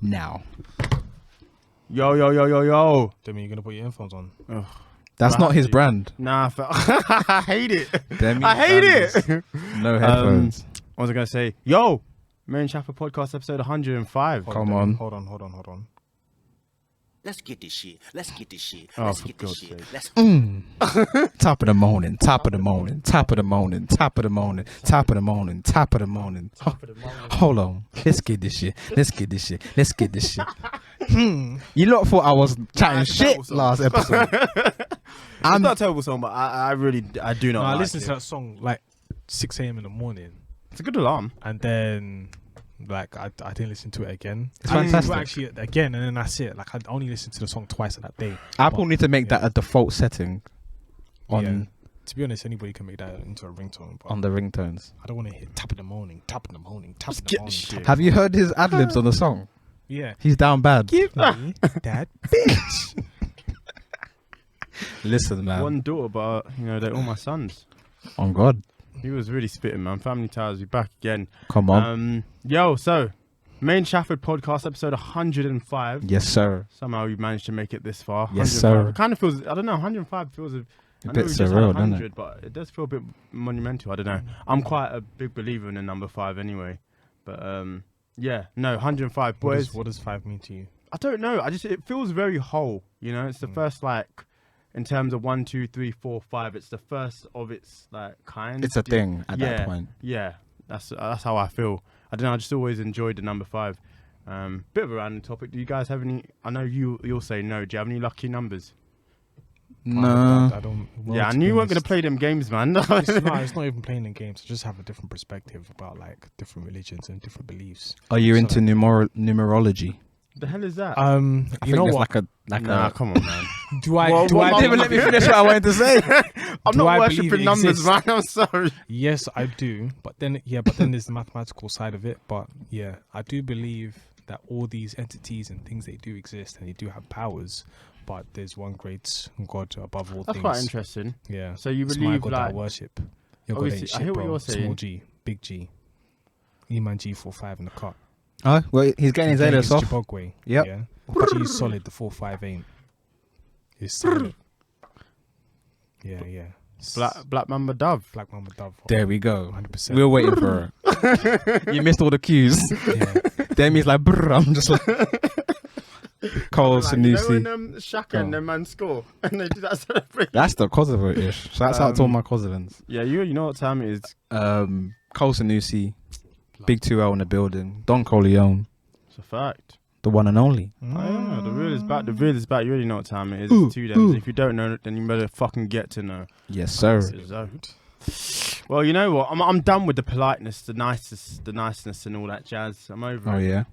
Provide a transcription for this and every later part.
now. Yo. Demi, you're gonna put your earphones on. Ugh. That's not his brand. Nah, I hate it. Demi I hate it. No headphones. What was I gonna say? Yo, Main Shaffer podcast episode 105. Come on. Hold on. Let's get this shit. Oh, Let's for get this God's shit. sake. Let's Top of the morning. Hold on. Let's get this shit. You lot thought I was chatting shit last episode. It's not a terrible song, but I do not. No, I like listened it. to that song like 6 a.m. in the morning, It's a good alarm. and then like I didn't listen to it again. It's I listened to it fantastic. actually again, and then that's it. Like I only listened to the song twice that day. Apple need to make that a default setting on Yeah. To be honest, anybody can make that into a ringtone. But the ringtones. I don't want to hit top of the morning. Get the shit. Have you heard his ad libs on the song? Yeah. He's down bad. Give me that bitch. Listen, man. One daughter, but they're all my sons. On God. He was really spitting, man. Family Ties, we back again. Come on. So Main Shafford podcast episode 105. Yes, sir. Somehow we managed to make it this far. Yes, 105. sir. It kind of feels, I don't know, 105 feels a A I bit know we just had surreal, doesn't 100, it? but it does feel a bit monumental. I don't know. I'm quite a big believer in the number 5 anyway. But 105 boys. What does 5 mean to you? I don't know. It feels very whole. It's the first in terms of 1, 2, 3, 4, 5. It's the first of its kind. It's a thing at that point. Yeah, that's how I feel. I don't know. I just always enjoyed the number 5. Bit of a random topic. Do you guys have any? I know you'll say no. Do you have any lucky numbers? No. I don't. I knew you weren't going to play them games, man. It's not even playing the games. I just have a different perspective about different religions and different beliefs. Are you into numerology? The hell is that? I You think know it's what? Nah, come on, man. Do I? Well, do what I? didn't Let me finish what I wanted to say. I'm Do not I worshipping believe it numbers, exists? man. I'm sorry. Yes, I do. But then there's the mathematical side of it. But yeah, I do believe that all these entities and things, they do exist and they do have powers. But there's one great God above all That's things. quite interesting. Yeah. So you It's my believe God that I worship. Your God obviously, ain't I shit, hear what bro. you're saying. Small G, big G. E-man G45 in the cut. Oh, well, he's getting his alias off. Chibogwe. Yep. Yeah. G's solid. The 4-5 ain't. It's solid. Yeah. Black Mamba Dove. Black Mama Dove. There we go. 100%. We were waiting for it. You missed all the cues. Yeah. Demi's like, brr, I'm just like... Cole Sanusi. When Shaka and them man score and they do that celebration. That's the Kosovo-ish. Shouts out to all my Kosovans. Yeah, you know what time it is. Cole Sanusi, Big 2L in the building, Don Corleone, It's a fact. the one and only. Oh, yeah, the real is back. The real is back. You already know what time it is. It's 2 days. If you don't know, then you better fucking get to know. Yes, sir. Well, you know what? I'm done with the politeness, the niceness, and all that jazz. I'm over Oh, it. yeah.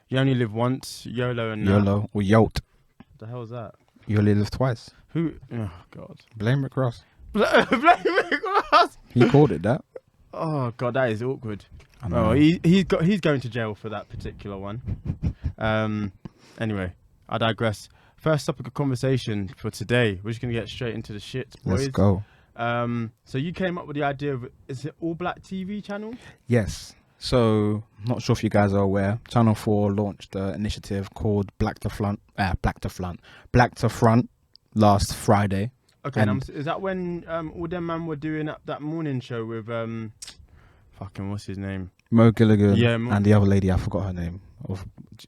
You only live once. YOLO and YOLO. Or YOLT. What the hell is that? You only live twice. Who? Oh God. Blame Rick Ross. Blame Rick Ross. He called it that. Oh God, that is awkward. I know. Oh, he's going to jail for that particular one. Anyway, I digress. First topic of conversation for today. We're just gonna get straight into the shit, boys. Let's go. So you came up with the idea of, is it All Black TV channel? Yes. So, not sure if you guys are aware, Channel 4 launched an initiative called Black to Front last Friday. Okay, And- is that when all them man were doing that morning show with fucking what's his name? Mo Gilligan Yeah, and the other lady, I forgot her name.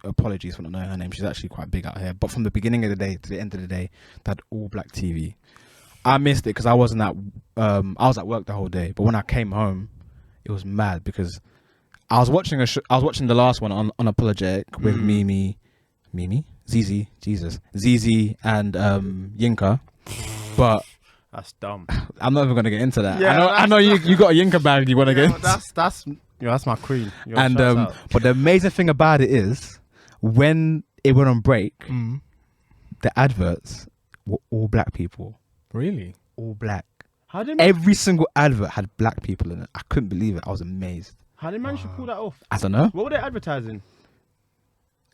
Apologies for not knowing her name. She's actually quite big out here. But from the beginning of the day to the end of the day, that All Black TV. I missed it because I wasn't at I was at work the whole day. But when I came home, it was mad because I was watching I was watching the last one on Unapologetic with Zizi and Yinka. But That's dumb. I'm not even gonna get into that. Yeah, I know you got a Yinka bag you wanna get into. That's my queen. And but the amazing thing about it is when it went on break, the adverts were all black people. Really? All black. How did Every single advert had black people in it. I couldn't believe it. I was amazed. How did manage to pull that off? I don't know. What were they advertising?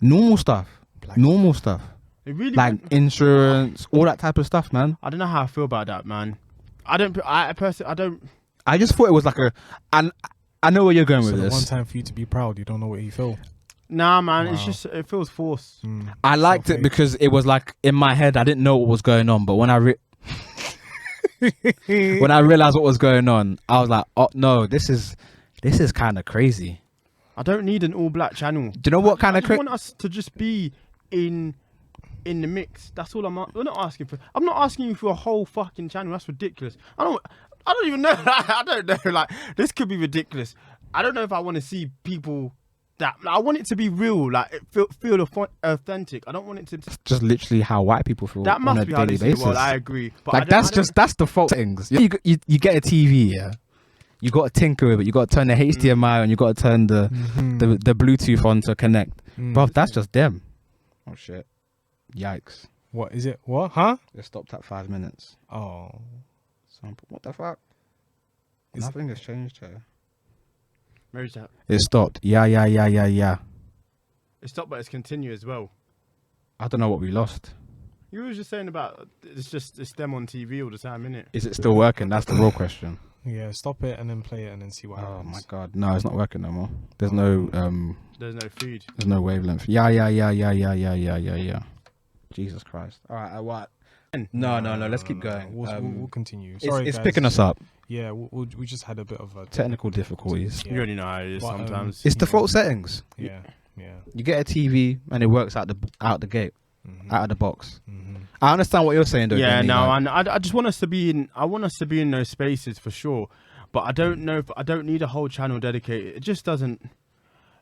Normal stuff. Normal stuff. It really Like insurance, all that type of stuff, man. I don't know how I feel about that, man. I I just thought it was like and I know where you're going So with the one this. time for you to be proud, you don't know what you feel. Nah, man, it's Wow. just it feels forced. I liked it Self-hate. because it was like in my head. I didn't know what was going on, but when I when I realized what was going on, I was like, "Oh no, this is kind of crazy." I don't need an all-black channel. Do you know what kind I of just crazy? want us to just be in the mix. That's all we're not asking for. I'm not asking you for a whole fucking channel. That's ridiculous. I don't even know. I don't know. Like, this could be ridiculous. I don't know if I want to see people that. Like, I want it to be real. Like, it feel authentic. I don't want it to. Just literally how white people feel That on must a be how daily they see the basis. world. I agree. But Like that's the fault things. You get a TV, yeah. You got to tinker with it. You got to turn the HDMI on. You got to turn the Bluetooth on to connect. Bro, that's just them. Oh shit! Yikes! What is it? What? Huh? It stopped at 5 minutes. Oh. What the fuck? Nothing has changed here. Where is that? It stopped. Yeah. It stopped, but it's continue as well. I don't know what we lost. You were just saying about it's them on TV all the time, innit? Is it still working? That's the real question. Yeah, stop it and then play it and then see what Oh happens. my god, no, it's not working no more. There's no There's no feed. there's no wavelength. Yeah. Jesus Christ. All right, what? No. Let's keep going. We'll continue. It's Sorry, guys. picking us up. Yeah, we just had a bit of a Technical difficulties. Yeah. You already know how it is But, sometimes. It's you default know. settings. Yeah. You get a TV and it works out the gate, Mhm. out of the box. Mhm. I understand what you're saying, though. Yeah, Danny, no, like- and I just want us to be in. I want us to be in those spaces for sure. But I don't know if I don't need a whole channel dedicated. It just doesn't.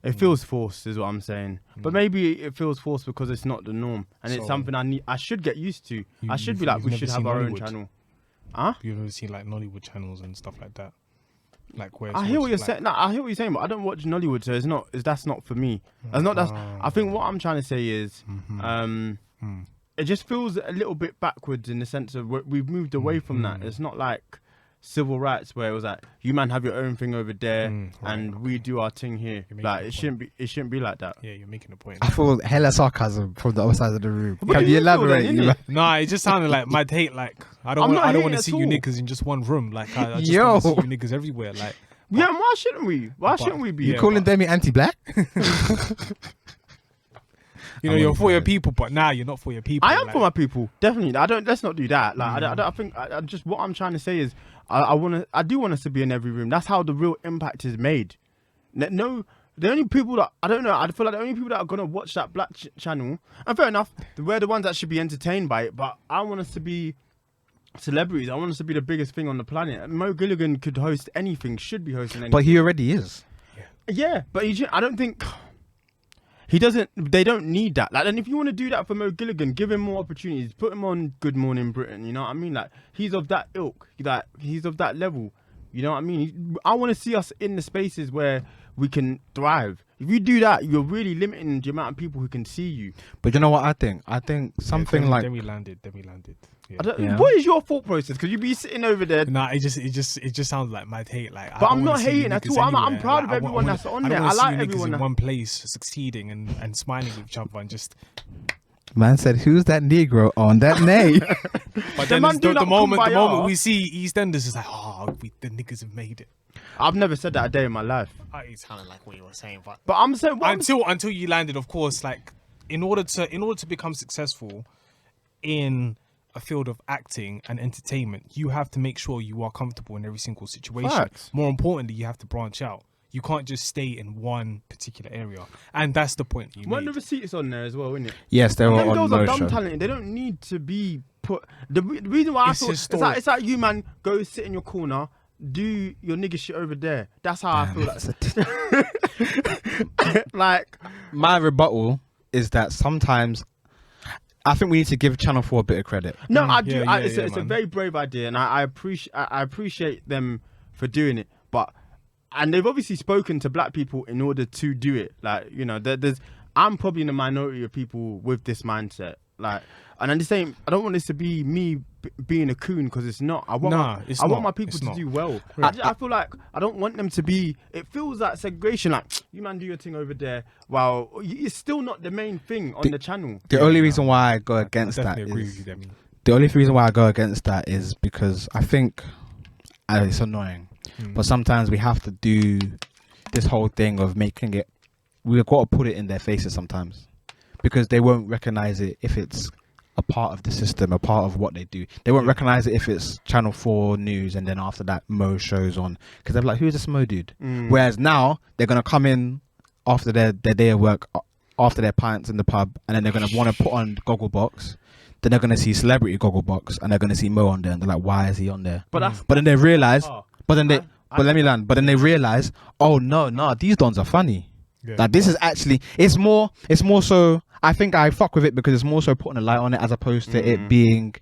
It feels forced, is what I'm saying. But maybe it feels forced because it's not the norm, and it's So- something I should get used to. I should be you've like, we never should have seen our own Nollywood? channel. Huh? You've ever seen like Nollywood channels and stuff like that? Like where I hear what you're saying. No, I hear what you're saying, but I don't watch Nollywood, so that's not for me. That's not. I think what I'm trying to say is, it just feels a little bit backwards in the sense of we've moved away from that. It's not like civil rights where it was like you man have your own thing over there and we do our thing here. You're making Like a it shouldn't be like that. Yeah, you're making a point. I feel hella sarcasm from the other side of the room. What Can do you you feel elaborate? then, you innit? man? Nah, it just sounded like my hate. Like I I'm don't not want to hating see at you all. niggas in just one room. Like I just Yo. want to see you niggas everywhere. Like Yeah, and why shouldn't we? Why But- shouldn't we be? You Yeah, calling but- Demi anti-black? you know, I'm you're on for your board. people, but now you're not for your people. I am like, for my people, definitely. I don't. Let's not do that. Like I think I just what I'm trying to say is I do want us to be in every room. That's how the real impact is made. No, the only people that I don't know. I feel like the only people that are gonna watch that black channel, and fair enough, we're the ones that should be entertained by it. But I want us to be celebrities. I want us to be the biggest thing on the planet. Mo Gilligan could host anything. Should be hosting anything. But he already is. Yeah, but I don't think he doesn't. They don't need that. Like, and if you want to do that for Mo Gilligan, give him more opportunities. Put him on Good Morning Britain. You know what I mean? Like, he's of that ilk. Like, he's of that level. You know what I mean? I want to see us in the spaces where we can thrive. If you do that, you're really limiting the amount of people who can see you. But you know what I think? I think something like Then we landed. Yeah. I don't, Yeah. What is your thought process? Because you be sitting over there. Nah, it just sounds like my hate. Like, But I I'm don't not wanna see you hating at niggas all. I'm anywhere. proud of I everyone wanna- that's on I there. don't I wanna see like you niggas everyone in that- one place succeeding and smiling with each other and just. man said, "Who's that Negro on that name?" But The then man it's doing the that moment kumbaya. we see EastEnders, it's like, oh, the niggas have made it. I've never said that a day in my life. It sounded like what you were saying, but But I'm saying until you landed, of course, like in order to become successful in a field of acting and entertainment, you have to make sure you are comfortable in every single situation. Facts. More importantly, you have to branch out. You can't just stay in one particular area, and that's the point you When made. the receipts on there as well, isn't it? Yes, they were Them on girls are no dumb show. talented. They don't need to be put. The reason why It's I feel historic. it's like you man go sit in your corner, do your nigga shit over there. That's how I feel like. Like My rebuttal is that sometimes I think we need to give Channel 4 a bit of credit. no, I do. yeah, It's a man. very brave idea, and I appreciate them for doing it. But and they've obviously spoken to black people in order to do it. Like I'm probably in the minority of people with this mindset. Like, and I'm the same. I don't want this to be me being a coon because it's not. I want It's I want not. my people It's to not. do well. Right. I feel like I don't want them to be. It feels like segregation. Like you man do your thing over there, while it's still not the main thing on the channel. The only reason why I go against I that definitely agree is with you, Demi. the only reason why I go against that is because I think it's annoying, but sometimes we have to do this whole thing of making it we've got to put it in their faces sometimes, because they won't recognize it if it's a part of the system, a part of what they do. They won't recognize it if it's Channel 4 news and then after that Mo shows on, because they're like, who's this Mo dude? Whereas now they're gonna come in after their day of work, after their pints in the pub, and then they're gonna want to put on Gogglebox. Then they're gonna see Celebrity Gogglebox, and they're gonna see Mo on there, and they're like, why is he on there? But then they realize, but let me land. But then they realize, oh no, these dons are funny. Yeah. Like, this is actually, it's more so, I think I fuck with it because it's more so putting a light on it as opposed to it being,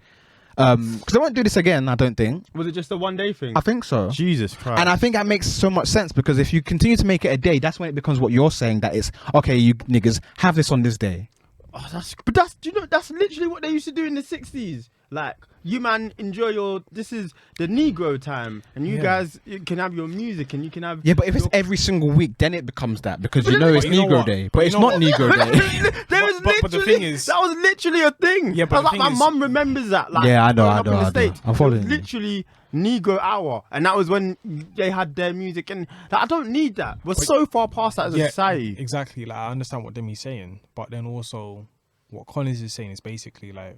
because they won't do this again, I don't think. Was it just a one day thing? I think so. Jesus Christ. And I think that makes so much sense, because if you continue to make it a day, that's when it becomes what you're saying, that it's, okay, you niggas have this on this day. Oh, that's do you know, that's literally what they used to do in the 60s. Like, you man, enjoy this is the Negro time, and you guys, you can have your music, and you can have... Yeah, but if it's every single week, then it becomes that, because you know it's you know Negro what? Day, But but you it's know not what? Negro Day. But the thing is... that was literally a thing. Yeah, but like, the my thing is- mum remembers that. Like, Yeah, I know, growing I up in know, the I know. States, I'm it following was you. literally Negro hour, and that was when they had their music, and like, I don't need that. We're so far past that as a society. Exactly. Like, I understand what Demi's saying, but then also what Collins is saying is basically like,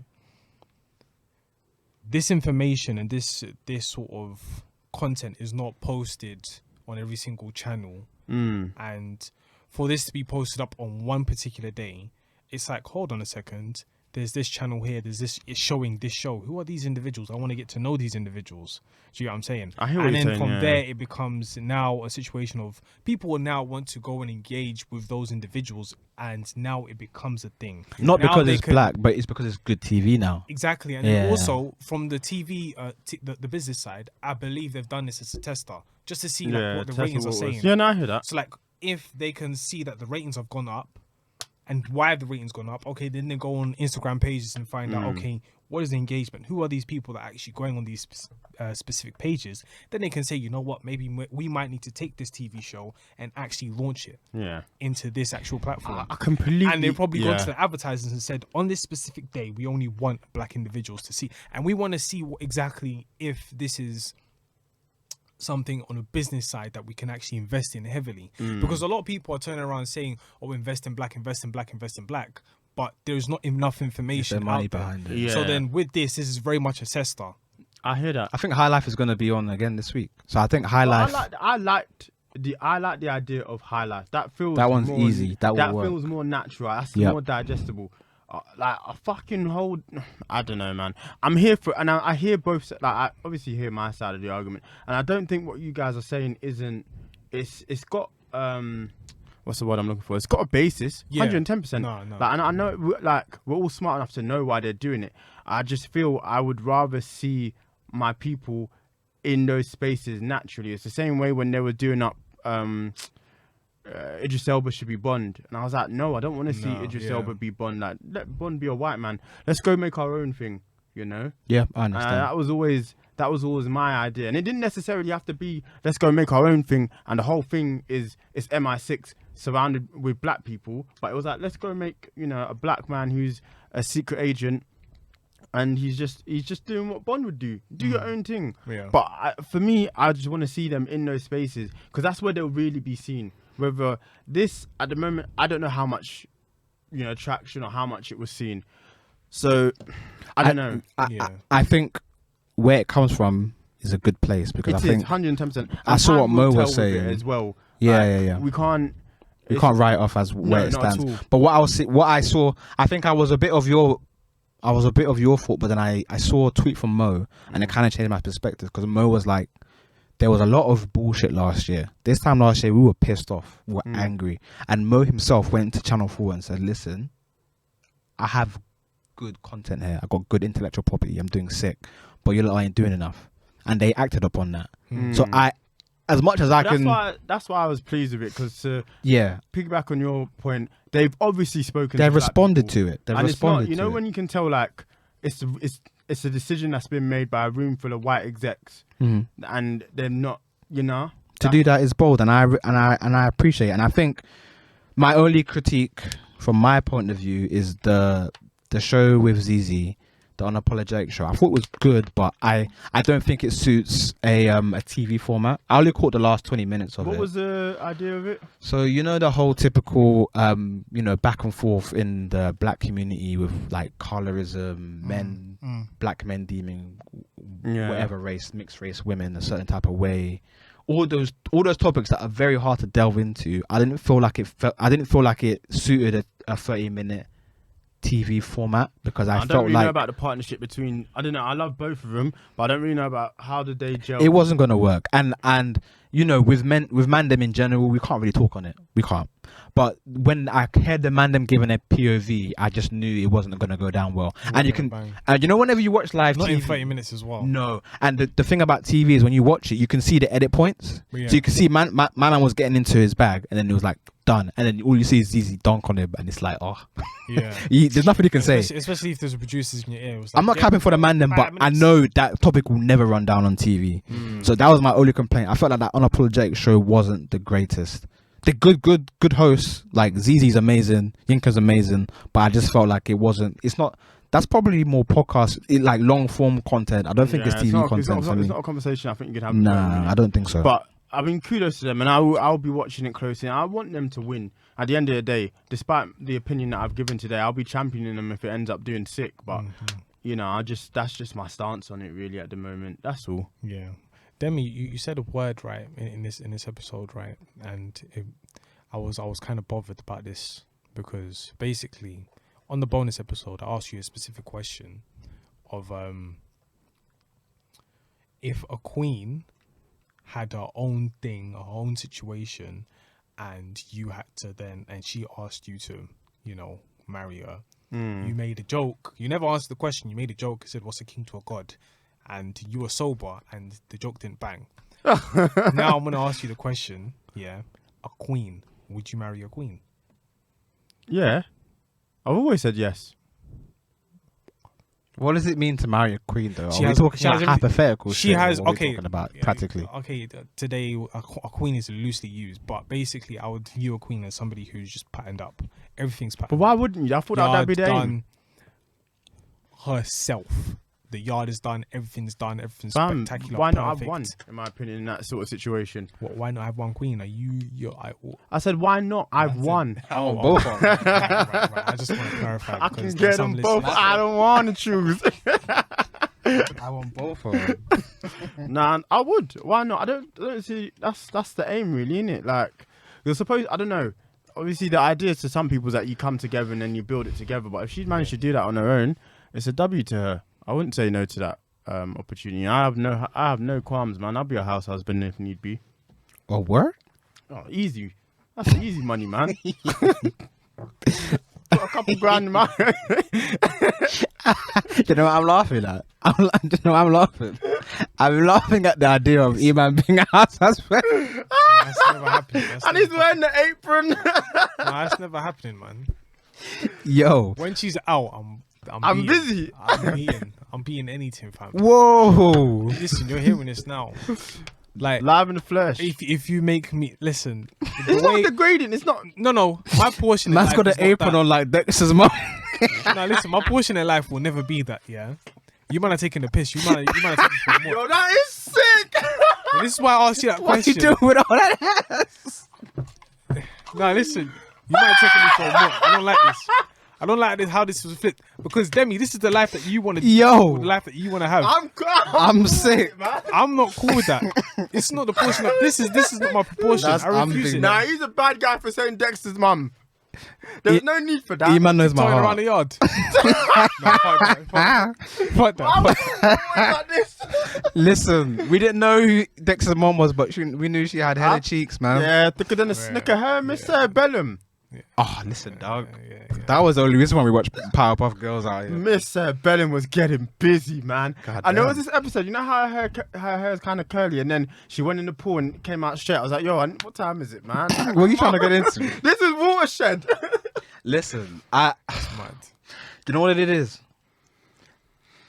this information and this sort of content is not posted on every single channel, and for this to be posted up on one particular day, it's like, hold on a second, there's this channel here, it's showing this show. Who are these individuals? I want to get to know these individuals. Do you know what I'm saying? I hear what and you're then saying, from yeah. there, it becomes now a situation of people will now want to go and engage with those individuals, and now it becomes a thing. Not Now because they it's can- black, but it's because it's good TV now. Exactly, and Yeah. then also from the TV, the business side, I believe they've done this as a tester, just to see like what the test ratings are what was- saying. Yeah, no, I hear that. So like, if they can see that the ratings have gone up, and why have the ratings gone up? Okay, then they go on Instagram pages and find out, okay, what is the engagement? Who are these people that are actually going on these specific pages? Then they can say, you know what, maybe we might need to take this TV show and actually launch it into this actual platform. I completely... And they've probably gone yeah. to the advertisers and said, on this specific day, we only want black individuals to see. And we want to see what exactly if this is something on a business side that we can actually invest in heavily. Because a lot of people are turning around saying, oh, invest in black, invest in black, invest in black. But there's not enough information There's money out there. behind it. Yeah. So then with this is very much a tester. I hear that. I think High Life is going to be on again this week. So I think High Life... I like the idea of High Life. That feels That one's more, easy. That will work. feels more natural. That's Yep. more digestible. Like a fucking whole, I don't know, man. I'm here for, and I hear both. Like, I obviously hear my side of the argument, and I don't think what you guys are saying isn't. It's got what's the word I'm looking for? It's got a basis, Yeah. 110%. No. Like, and I know, we're all smart enough to know why they're doing it. I just feel I would rather see my people in those spaces naturally. It's the same way when they were doing up. Idris Elba should be Bond, and I was like, no, I don't want to see Idris Elba be Bond. Like, let Bond be a white man. Let's go make our own thing, you know. Yeah, I understand. That was always my idea, and it didn't necessarily have to be let's go make our own thing, and the whole thing is it's MI6 surrounded with black people. But it was like, let's go make, you know, a black man who's a secret agent, and he's just doing what Bond would do. Do your own thing. Yeah. But for me, I just want to see them in those spaces, because that's where they'll really be seen. Whether this at the moment, I don't know how much, you know, traction or how much it was seen. So I don't know. I think where it comes from is a good place, because It I is think 110%. I saw what Mo was saying as well. Yeah, yeah. We can't. You can't write it off as where it not at stands. all. But what I saw, I think I was a bit of your fault. But then I saw a tweet from Mo, and it kind of changed my perspective, because Mo was like, there was a lot of bullshit last year. This time last year, we were pissed off, we were angry, and Mo himself went to Channel 4 and said, "Listen, I have good content here. I got good intellectual property. I'm doing sick, but you lot ain't doing enough." And they acted upon that. So as much as I can, that's why I was pleased with it, because yeah, piggyback on your point, they've obviously spoken. they've to black responded people. to it. They've And responded it's not, you to know, it. when you can tell, like, it's a decision that's been made by a room full of white execs, and they're not, you know. To do that is bold, and I appreciate it. And I think my only critique from my point of view is the show with ZZ, the Unapologetic Show. I thought it was good, but I don't think it suits a TV format. I only caught the last 20 minutes of it. What was the idea of it? So you know the whole typical back and forth in the black community with like colorism, black men deeming whatever race, mixed race women a certain type of way. All those topics that are very hard to delve into. I didn't feel like it suited a 30-minute TV format because I don't felt really like know about the partnership between. I don't know. I love both of them, but I don't really know about how did they gel. it wasn't gonna work. And with Mandem in general, we can't really talk on it. We can't. But when I heard the Mandem giving a POV, I just knew it wasn't gonna go down well. And you can, whenever you watch live Not TV, in 30 minutes as well. no. And the thing about TV is when you watch it, you can see the edit points. Yeah. So you can see my man was getting into his bag, and then it was like done, and then all you see is ZZ dunk on him, and it's like, oh, Yeah. there's nothing you can say. Especially if there's producers in your ear. I'm not capping for the Mandem, but I know that topic will never run down on TV. So that was my only complaint. I felt like that Unapologetic Show wasn't the greatest. The good hosts like ZZ's amazing, Yinka's amazing, but I just felt like it wasn't. It's not. That's probably more podcast, like long form content. I don't think it's TV content for me. It's not a conversation I think you could have. Nah, I don't think so. But I mean, kudos to them, and I'll be watching it closely. I want them to win. At the end of the day, despite the opinion that I've given today, I'll be championing them if it ends up doing sick. But that's just my stance on it really at the moment. That's all. Yeah. Demi, you said a word right in this episode, right? And I was kind of bothered about this because basically on the bonus episode I asked you a specific question of if a queen had her own thing, her own situation, and you had to and she asked you to, marry her. You made a joke. You never answered the question. You made a joke. You said, "What's a king to a god?" And you were sober, and the joke didn't bang. Now I'm gonna ask you the question. Yeah, a queen. Would you marry a queen? Yeah, I've always said yes. What does it mean to marry a queen, though? She Are has- we talking she has about every- hypothetical She shit, or has what are we okay. talking about yeah, practically. Okay, today a queen is loosely used, but basically I would view a queen as somebody who's just patterned up. Everything's patterned. But why wouldn't you? I thought that'd be the aim. done herself. The yard is done. Everything's done. Everything's Fam, spectacular. why not have perfect. one? In my opinion, in that sort of situation, Why not have one queen? Are you? I said, why not? I've won. Oh, both. Right. I just want to clarify. I can because get some them both. listeners- I don't want to choose. I want both of them. Nah, I would. Why not? I don't see. That's the aim, really, isn't it? Like, you're supposed. I don't know. Obviously, the idea to some people is that you come together and then you build it together. But if she's managed to do that on her own, it's a W to her. I wouldn't say no to that opportunity. I have no qualms, man. I'll be a house husband if need be. A word? Oh, easy. That's easy money, man. Got a couple grand in my. You know what I'm laughing at? I'm laughing. I'm laughing at the idea of Iman being a house husband. That's never happening. And he's wearing the apron. No, that's never happening, man. Yo. When she's out, I'm busy. I'm beating anything, fam. Whoa. Listen, you're hearing this now. Like Live in the flesh. if you make me listen, It's not degrading. It's not. no, my portion. Man's in got life an is not apron that. on like Dexter's mom. No, listen, my portion in life will never be that. Yeah, you might have taken the piss. You might have taken for more. Yo, that is sick. But this is why I asked you that What you question. doing with all that ass? No, listen, you might have taken me for more. I don't like this. I don't like this how this was flipped because Demi, this is the life that you want to. Yo. The life that you want to have. I'm sick. man. I'm not cool with that. It's not the portion of this is not my proportion. That's- I I'm refuse big. it. Nah, he's a bad guy for saying Dexter's mum. There's no need for that. Iman knows my Throwing around heart. the yard. No, fuck that. Like this. Listen, we didn't know who Dexter's mom was, but we knew she had hella cheeks, man. Yeah, thicker than a snicker hair, Miss Bellum. Oh, listen, dog. Yeah. That was the only reason why we watched Powerpuff Girls out here. Miss Bellum was getting busy, man. God I know damn. this episode. You know how her hair is kind of curly, and then she went in the pool and came out straight. I was like, yo, what time is it, man? What are you trying to get into? This is watershed. Listen, Mad. you know what it is?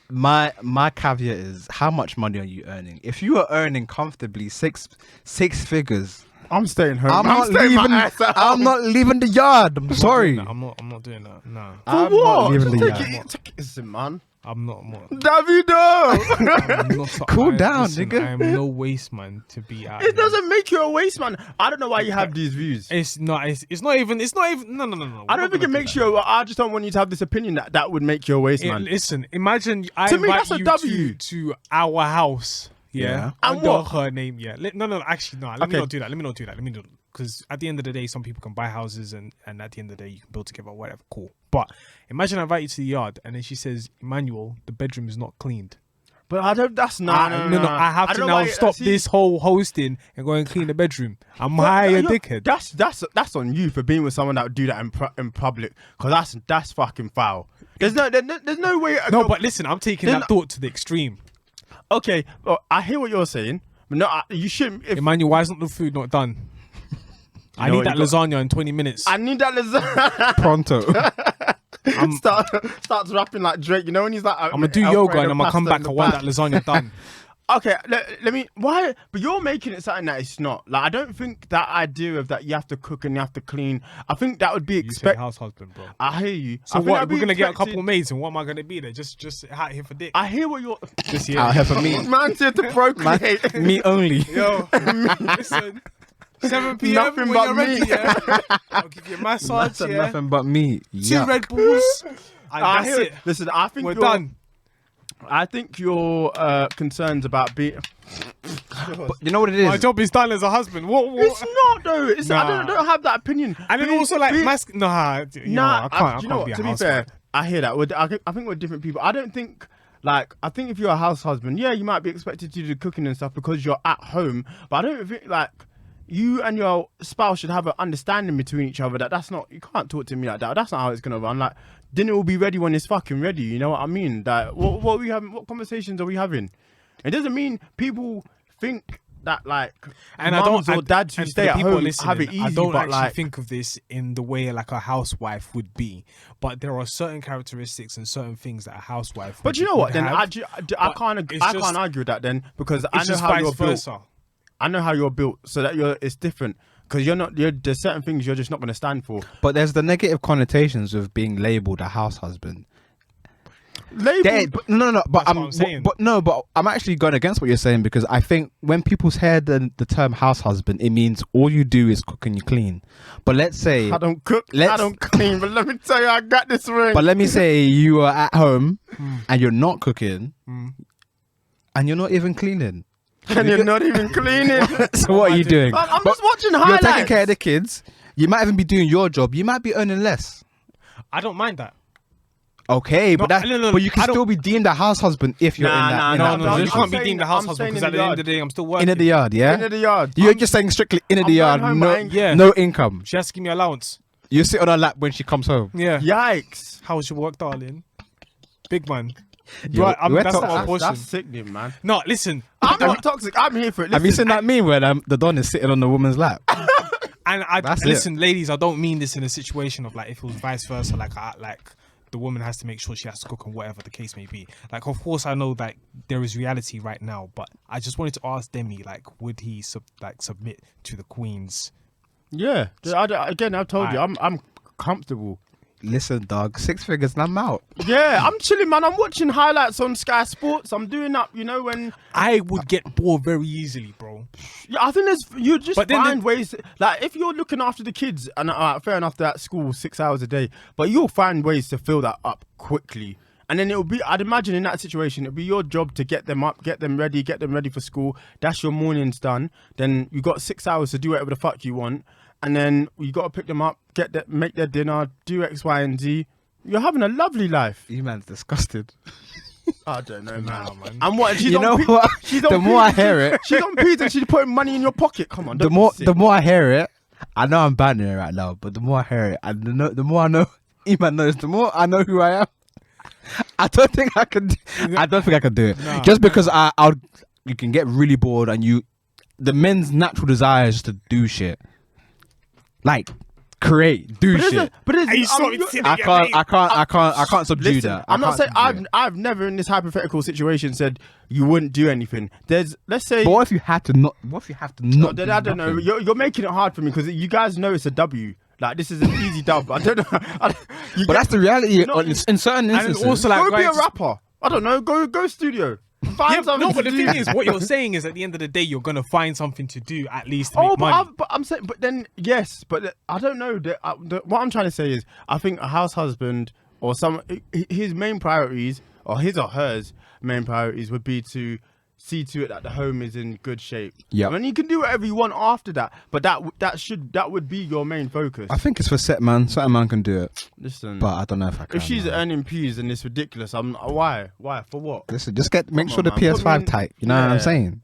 My caveat is, how much money are you earning? If you are earning comfortably six figures, I'm staying home. I'm not staying leaving. my ass at I'm home. not leaving the yard. I'm sorry. I'm not doing that. No. For I'm not what? leaving Just the take yard. it. Listen, man. I'm not more. Davido. Cool down, nigga. I am no waste man to be out. It doesn't make you a waste man. I don't know why you have these views. It's not even. No. I don't think it makes you. I just don't want you to have this opinion that would make you a waste man. Listen, imagine I To me, invite that's a you W. to our house. Yeah. And Under what? her name. Yeah. No. Actually, no. Let me Okay. not do that. Let me not do that. Because at the end of the day, some people can buy houses and at the end of the day, you can build together, whatever. Cool. But imagine I invite you to the yard and then she says, Emmanuel, the bedroom is not cleaned. But I don't. That's not. No. I have to now stop this whole hosting and go and clean the bedroom. I'm high a dickhead. That's on you for being with someone that would do that in public. Because that's fucking foul. There's no way. No, but listen, I'm taking that thought to the extreme. Okay, well, I hear what you're saying. But no, you shouldn't. Emmanuel, why is not the food not done? I need that lasagna in 20 minutes. I need that lasagna. Pronto. Starts rapping like Drake. You know when he's like, I'm gonna do yoga and I'm gonna come back. I want that lasagna done. Okay, let me. Why? But you're making it something that it's not. Like I don't think that idea of that you have to cook and you have to clean. I think that would be You say expected. house husband, bro. I hear you. So I think what? that'd be We're gonna get a expected. couple of maids, and what am I gonna be there? Just out here for dick. I hear what you're. Just here. Out here for me. Man's here to procreate. Me only. Yo, listen. 7 p.m. Nothing when but you're ready, me. yeah? I'll give you a massage, Said yeah? nothing but me. 2 Yuck. Red Bulls. And I that's hear it. Listen, I think We're you're done. I think your concerns about being. But you know what it My is? job is done as a husband. What? It's not though. It's I Nah. don't have that opinion. And then Being- also like being- I can't. Nah, You know, I you can't know be what, a to be housewife. fair, I hear that. I think we're different people. I don't think like I think if you're a house husband, yeah, you might be expected to do the cooking and stuff because you're at home. But I don't think like you and your spouse should have an understanding between each other that that's not. You can't talk to me like that. That's not how it's gonna run. Like dinner will be ready when it's fucking ready. You know what I mean? That what are we having? What conversations are we having? It doesn't mean people think that like And mums I don't. or dads who and stay for at people home listening, have it easy. I don't but actually like think of this in the way like a housewife would be, but there are certain characteristics and certain things that a housewife. But you know what? would Then have, I but can't it's I just- can't argue with that then because I It's know just how vice you're built. versa. I know how you're built, so that it's different because there's certain things you're just not going to stand for. But there's the negative connotations of being labelled a house husband. But no. But That's what I'm saying. But I'm actually going against what you're saying because I think when people hear the term house husband, it means all you do is cook and you clean. But let's say I don't cook, I Let's- don't clean, but let me tell you, I got this ring. But let me say you are at home and you're not cooking and you're not even cleaning. and you're not even cleaning. So what are you doing? I'm But just watching you're highlights. taking care of the kids. You might even be doing your job. You might be earning less. I don't mind that. Okay, but No, but you can I don't- still be deemed a house husband if you're Nah, in that. nah, in No, that no, I'm you position. can't be saying- deemed a house I'm husband saying because in at the the end of yard. the day, I'm still working. In the yard, yeah. Into the yard. You're just saying strictly in the I'm yard, going home, no, I ain't- Yeah. no income. She has to give me allowance. You sit on her lap when she comes home. Yeah. Yikes. How was your work, darling? Big man. Yo, Right, we're that's not talking- my portion. That's sickening, man. No, listen. I'm not toxic. I'm here for it. Have you Listen, seen that meme where the Don is sitting on the woman's lap? And I That's listen, ladies. I don't mean this in a situation of like if it was vice versa. Like the woman has to make sure she has to cook and whatever the case may be. Like, of course, I know that there is reality right now, but I just wanted to ask Demi, like, would he submit to the queen's? Yeah. Again, I've told you, I'm comfortable. Listen, dog, 6 figures and I'm out. Yeah, I'm chilling, man. I'm watching highlights on Sky Sports. I'm doing up, you know, when I would get bored very easily, bro. yeah, I think you just But then find ways. Like if you're looking after the kids, and fair enough, they're at school 6 hours a day, but you'll find ways to fill that up quickly. And then it'll be, I'd imagine in that situation, it'll be your job to get them up, get them ready for school. That's your morning's done. Then you got 6 hours to do whatever the fuck you want. And then you got to pick them up, make their dinner, do X, Y, and Z. You're having a lovely life. You man's disgusted. I don't know, man. Nah, man. And what? She's You on know P- what? She's on The more P- I hear it- she's on P's and she's putting money in your pocket. Come on, The don't be more sick. the more I hear it, I know I'm banning it right now, but the more I hear it, and the more I know, Iman knows, the more I know who I am. I don't think I can. I don't think I can do it. No, Just because you can get really bored, and the men's natural desire is to do shit, like create, do shit. Are you sorry? I can't subdue Listen, that. I'm not saying subdue it. I've never in this hypothetical situation said you wouldn't do anything. Let's say. But what if you had to not? What if you have to not? I don't know. nothing? You're making it hard for me because you guys know it's a W. Like this is an easy dub. I don't know. But that's the reality. No, in certain And instances, also like go be a right, rapper. I don't know. Go studio. Find Yeah, something no, to but the do. thing is, what you're saying is, at the end of the day, you're gonna find something to do at least to Oh, make money. but I'm saying, but then yes, but I don't know. What I'm trying to say is, I think a house husband or his main priorities, or his or hers main priorities, would be to see to it that the home is in good shape. Yeah. I mean, you can do whatever you want after that, but that would be your main focus. I think it's for set man. Certain man can do it, Listen, but I don't know if I can. if she's man. earning peas and it's ridiculous, why for what? Listen, just make sure on, the man. Put me PS5 in- tight. You know what I'm yeah. saying?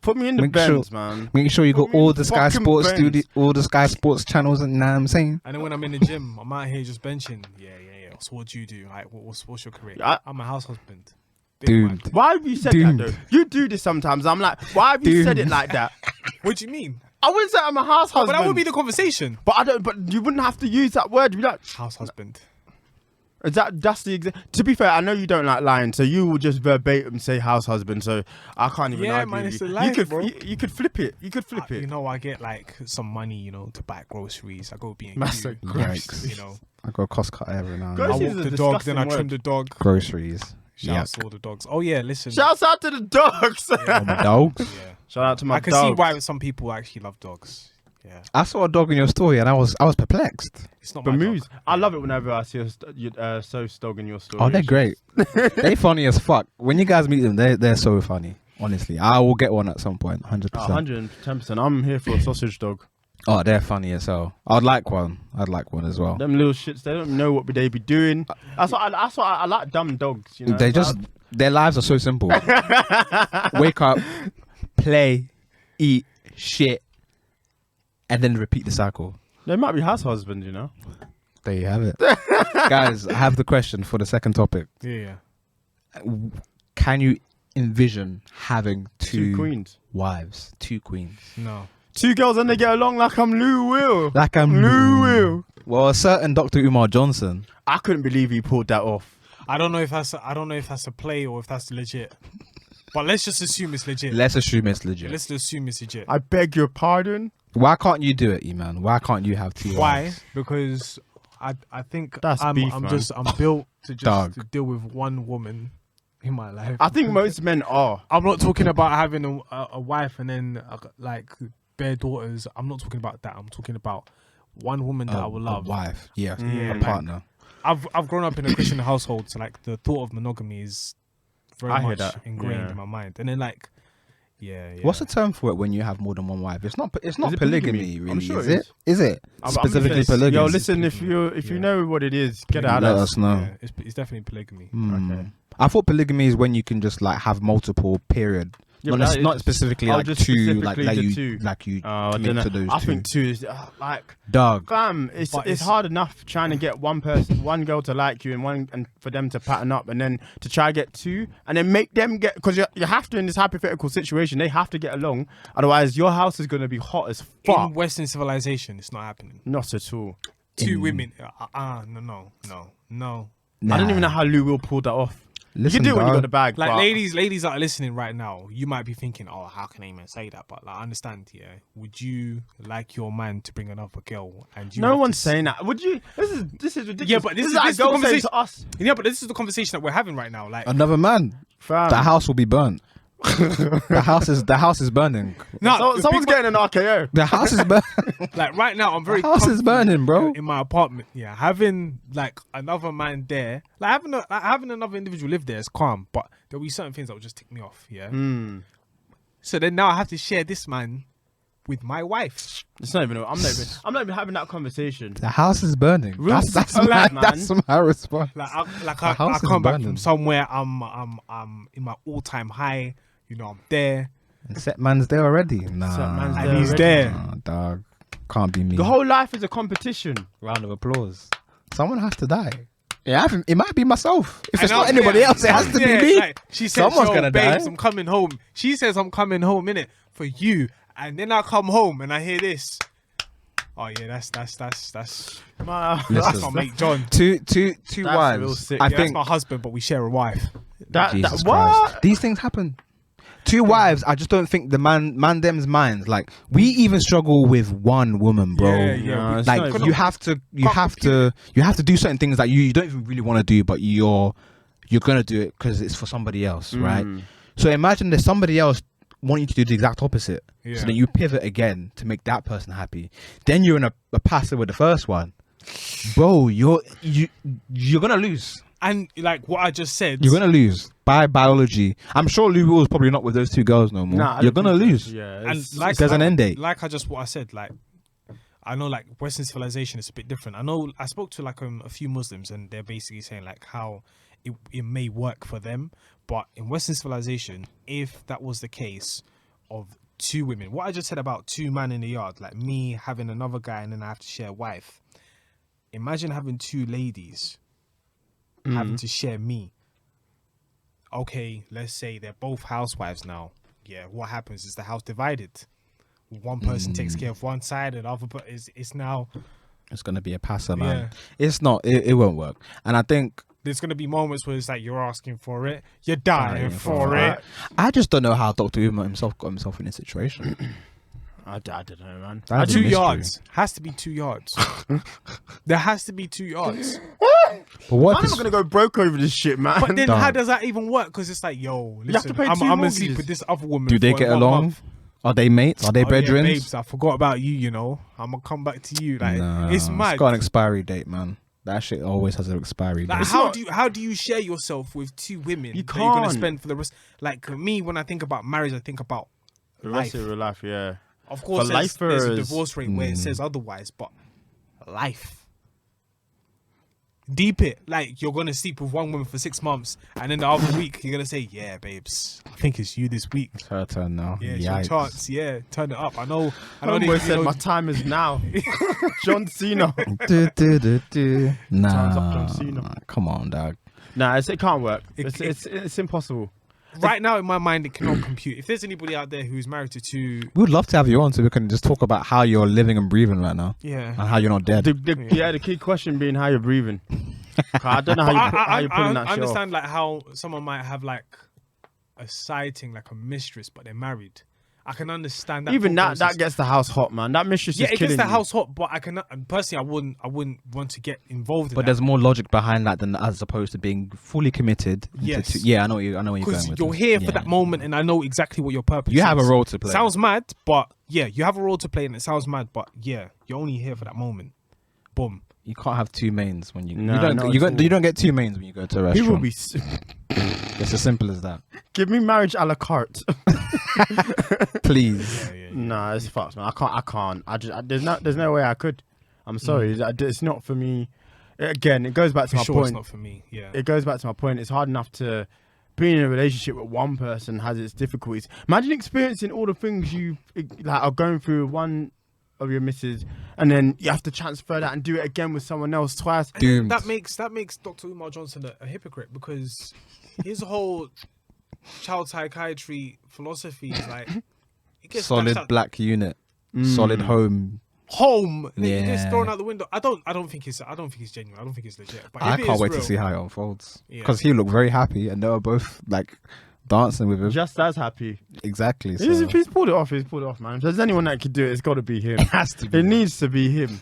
Put me in the Make Benz, sure- man. Making sure you got Put me in all the Sky fucking Sports Benz. studio, all the Sky Sports channels, and you know what I'm saying? And then when I'm in the gym, I'm out here just benching. Yeah. So what do you do? Like, what's your career? I'm a house husband. Big Dude. man. Why have you said Dude. that though? You do this sometimes. I'm like, why have you Dude. said it like that? What do you mean? I wouldn't say I'm a house husband. But that would be the conversation. But I don't. But you wouldn't have to use that word. You'd be like, House husband. that's the exact. To be fair, I know you don't like lying, so you will just verbatim say house husband. So I can't even Yeah, argue man, with it's you. a lie, you could, bro. you could flip it. You could flip it. You know, I get like some money, to buy groceries. I go B&Q. Massive Yikes. I I got cost cut every now and Groceries then. is walk a the dog, then I disgusting trim word. the dog. Groceries. Shout out to all the dogs. Oh yeah, listen. Shouts out to the dogs. Oh, my dogs. Yeah. Shout out to my I can dogs. see why some people actually love dogs. Yeah, I saw a dog in your story and I was perplexed. it's not my Bermudes. dog. I love it whenever I see a So's dog in your story. Oh, they're great. They funny as fuck. When you guys meet them, they're so funny. Honestly, I will get one at some point. 100%. 110%. I'm here for a sausage dog. Oh, they're funny as hell. I'd like one. I'd like one as well. Them little shits, they don't know what they be doing. That's why I like dumb dogs. You know, They just their lives are so simple. Wake up, play, eat, shit, and then repeat the cycle. they might be house husbands. You know, There you have it. Guys, I have the question for the second topic. Yeah. Can you envision having two queens, wives, two queens? No. two girls, and they get along like I'm Lou Will. Like I'm Lou Will. Well, a certain Dr. Umar Johnson. I couldn't believe he pulled that off. I don't know if that's a play or if that's legit. But let's just assume it's legit. Let's assume it's legit. Let's assume it's legit. I beg your pardon. Why can't you do it, E-man? Why can't you have two Why? wives? Because I think That's I'm beef, I'm man. just I'm built to just Dog. to deal with one woman in my life. I think most men are. I'm not talking about having a wife and then like bare daughters. I'm not talking about that. I'm talking about one woman that I will love. A wife. Yeah, Yeah, a like- partner. I've grown up in a Christian household, so like the thought of monogamy is very I hear much that. ingrained Yeah. in my mind. And then like, yeah. What's the term for it when you have more than one wife? It's not Is polygamy, it polygamy? really, I'm sure is it it? Is it? I'm Specifically gonna say- polygamy. Yo, listen, if you Yeah. know what it is, get out Let of us know. Yeah, it's definitely polygamy. Hmm. Okay. I thought polygamy is when you can just like have multiple period. Yeah, not, but that is not just- specifically oh, like just two, like specifically that the you two. like you I commit don't know. to those I two. think two is like, Dog. fam, it's But it's it's- hard enough trying to get one person, one girl to like you, and for them to pattern up, and then to try get two, and then make them get, because you have to, in this hypothetical situation, they have to get along, otherwise your house is gonna be hot as fuck. In Western civilization, it's not happening. Not at all. Two women. No. Nah. I don't even know how Lou Will pull that off. Listen, you can do it when you dog. got the bag. Like but ladies that are listening right now, you might be thinking, "Oh, how can I even say that?" But like, I understand. Yeah, would you like your man to bring another girl? And you no have one's to saying that. Would you? This is ridiculous. Yeah, but this is like the girls saying conversation. to us, Yeah, but this is the conversation that we're having right now. Like, Another man. fam. The house will be burnt. the house is burning. no, Someone's getting an RKO. The house is burning. like right now. I'm very The house is comfortable burning, bro. in my apartment. Yeah, having like another man there, like having another individual live there is calm. But there'll be certain things that will just tick me off. Yeah. So then now I have to share this man with my wife. It's not even. I'm not even having that conversation. The house is burning. Real That's simple, my, man. that's my response. Like I house is come back burning. from somewhere. I'm in my all-time high. You know, I'm there. And set man's there already. Nah, Set man's And there he's already. there. Nah, dog. Can't be me. The whole life is a competition. round of applause. Someone has to die. Yeah, it might be myself. If it's And not I'm anybody there. else, it has I'm to be there, me. like, she says, Someone's "Yo, gonna babes, die. I'm coming home." She says, "I'm coming home, innit, for you." And then I come home and I hear this. Oh yeah, that's My, Listen. my mate John. Two That's real wives. sick. I Yeah, that's think my husband, but we share a wife. Jesus what? Christ. These things happen. Two wives. I just don't think the man them's minds. Like we even struggle with one woman, bro. Yeah. No, it's Like not you have to do certain things that you don't even really want to do, but you're you're gonna do it because it's for somebody else, right? Mm. So imagine there's somebody else wanting you to do the exact opposite. Yeah. So then you pivot again to make that person happy. Then you're in a passive with the first one, bro. You're gonna lose. And like what I just said, You're gonna lose by biology. I'm sure Lou Will's probably not with those two girls no more. Nah, I You're don't gonna think lose. so. Yeah, and like there's an end date. Like what I said, like I know like Western civilization is a bit different. I know I spoke to like a few Muslims and they're basically saying like how it may work for them, but in Western civilization, if that was the case of two women, what I just said about two men in the yard, like me having another guy and then I have to share a wife. Imagine having two ladies having to share me. Okay, let's say they're both housewives now. Yeah, what happens is the house divided. One person takes care of one side and the other it's now It's gonna be a passer, man. Yeah. It's not. It won't work. And I think there's gonna be moments where it's like you're asking for it, you're dying for it. I just don't know how Dr. Umar himself got himself in this situation. I don't know, man. That's a 2 mystery. yards has to be 2 yards. There has to be 2 yards. But what I'm if not it's, gonna go broke over this shit, man. But then Dog. how does that even work? Because it's like, yo, have to listen, pay I'm two gonna sleep mortgages. with this other woman. do they for get 1 along? month. Are they mates? Are they Oh, yeah, brethren? babes, I forgot about you. You know, I'm gonna come back to you. Like it's mad. It's got an expiry date, man. That shit always has an expiry Like, date. how do you share yourself with two women You that you're gonna can't. spend for the rest? Like me, when I think about marriage, I think about the life. rest of your life, yeah. Of course, For there's a lifers. divorce rate where it says otherwise, but life. Deep it. Like, you're going to sleep with one woman for 6 months, and then the other week, you're going to say, yeah, babes, I think it's you this week. It's her turn now. Yeah, it's your Yikes. chance. Yeah, turn it up. I know Homeboy they, said my time is now. John Cena. Do. Time's up, John Nah, Cena. come on, dog. Nah, it can't work. It- It's impossible. right now, in my mind, it cannot compute. If there's anybody out there who's married to two, We would love to have you on so we can just talk about how you're living and breathing right now yeah. and how you're not dead. The key question being how you're breathing. I don't know how you're pulling that I shit off. understand like how someone might have like a side thing, like a mistress, but they're married. I can understand that. Even thought that process. gets the house hot, man. That mistress Yeah, is it killing gets the you. house hot, but I can personally, I wouldn't want to get involved in But that. there's more logic behind that than as opposed to being fully committed. into Yes. yeah, I know where you're going because with you're this. here for Yeah. that moment, and I know exactly what your purpose. You have a is. role to play. Sounds mad, but yeah, you have a role to play, and it sounds mad, but yeah, you're only here for that moment. Boom. You can't have two mains when you Nah, you don't not you, at go, you all. don't get two mains when you go to a He will restaurant. be. It's as simple as that. Give me marriage a la carte. Please. Nah, it's fucked, man. I can't. There's no way I could. I'm sorry. It's not for me. Again, it goes back to For my sure, it's point. not for me. Yeah. It goes back to my point. It's hard enough to be in a relationship with one person has its difficulties. Imagine experiencing all the things you like are going through with one of your misses, and then you have to transfer that and do it again with someone else twice. Doomed. That makes Dr. Umar Johnson a hypocrite because his whole child psychiatry philosophy is like it gets Solid dashed out- black unit. Solid home. home. Yeah. It gets Yeah. thrown out the window. I don't think it's genuine. I don't think it's legit. But I if it can't is wait real, to see how it unfolds. Yeah. Because he looked very happy and they were both like dancing with him. Just as happy. Exactly. So. If he's pulled it off, he's pulled it off, man. If there's anyone that could do it, it's got to be him. It has to be. It needs to be him.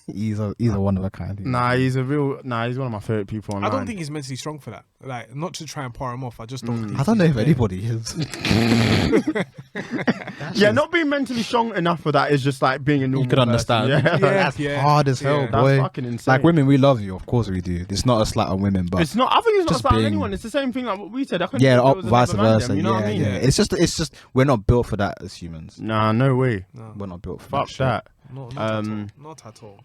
He's a one of a kind. He's one of my favorite people online. I don't think he's mentally strong for that. Like, not to try and pour him off. I just don't. think I don't know if he's there. anybody is. Yeah, not being mentally strong enough for that is just like being a normal You could understand. person. Yeah. That's Yeah. hard as hell, Yeah. That's boy. fucking insane. Like women, we love you. Of course we do. It's not a slight on women, but It's not. I think it's not just about being- anyone. It's the same thing like what we said. I couldn't yeah, think there was vice another man versa. them, you know what I mean? yeah. It's just we're not built for that as humans. Nah, no way. No, We're not built for Fuck shit. that. not at all. Not at all.